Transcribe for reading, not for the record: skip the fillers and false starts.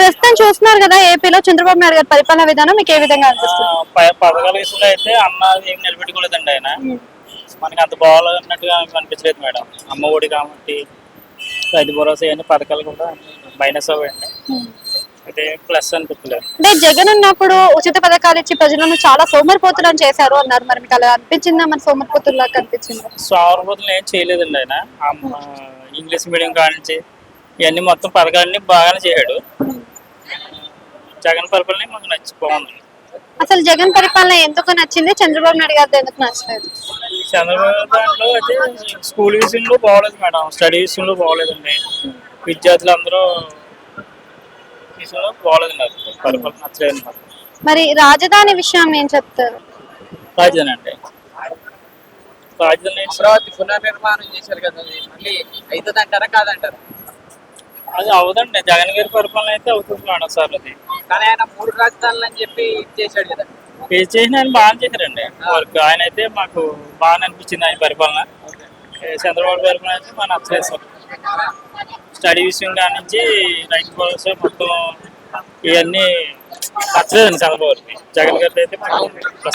ప్రస్తుతం చూస్తున్నారు కదా ఏపీలో చంద్రబాబు నాయుడు గారి పరిపాలన విధానం మీకు ఏ విధంగా అనిపిస్తుంది? పథకాల విషయంలో అయితే అన్న ఏం నిలబెట్టుకోలేదండి ఆయన. మనకి అంత బాగాలన్నట్టుగా అనిపించలేదు మేడం. అమ్మ ఒడి కాబట్టి రైతు భరోసా ఇవన్నీ పథకాలు కూడా మైనస్ అవ్వండి. అయితే ప్లస్ అనిపించలేదు. అంటే జగన్ ఉన్నప్పుడు ఉచిత పథకాలు ఇచ్చి ప్రజలను చాలా సోమరిపోతులను చేశారు అన్నారు. మరి మీకు అలా అనిపించిందా? మరి సోమరిపోతుల్లా కనిపించిందా? సోమరిపోతులు ఏం చేయలేదండి ఆయన. ఇంగ్లీష్ మీడియం కానించి ఇవన్నీ మొత్తం పథకాలన్నీ బాగానే చేశాడు. జగన్ పరిపాలన మాకు నచ్చిపోయింది. అసలు జగన్ పరిపాలన ఎందుకు నచ్చింది, చంద్రబాబు నాయుడు గారితో ఎందుకు నచ్చలేదు? చంద్రబాబు దాంట్లో అయితే స్కూల్ విషయంలో బాగోలేదు మేడం, స్టడీ విషయంలో బాగోలేదండి. విద్యార్థులు అందరూ విషయంలో బాగోలేదు, నాకు పరిపాలన నచ్చలేదు నాకు. మరి రాజధాని విషయం ఏం చెప్తారు? రాజధాని అంటే రాజధాని అమరావతి పునర్నిర్మాణం చేశారు కదా, అది మళ్ళీ అవుతుంది అంటారా కాదంటారా? అది అవదండి. జగన్ గారి పరిపాలన అయితే అవుతుంది మేడం సార్. అది కానీ ఆయన 3 రాజధానులు అని చెప్పి చేశాడు కదా. ఏ చేసిన ఆయన బాగా చేశారండి వర్క్. ఆయన అయితే మాకు బాగా అనిపించింది ఆయన పరిపాలన. చంద్రబాబు పరిపాలన అయితే మాకు నచ్చలేదు సార్. స్టడీ విషయం కానించి రైతు భరోసా మొత్తం ఇవన్నీ నచ్చలేదండి చంద్రబాబుకి. జగన్ గారి అయితే మాకు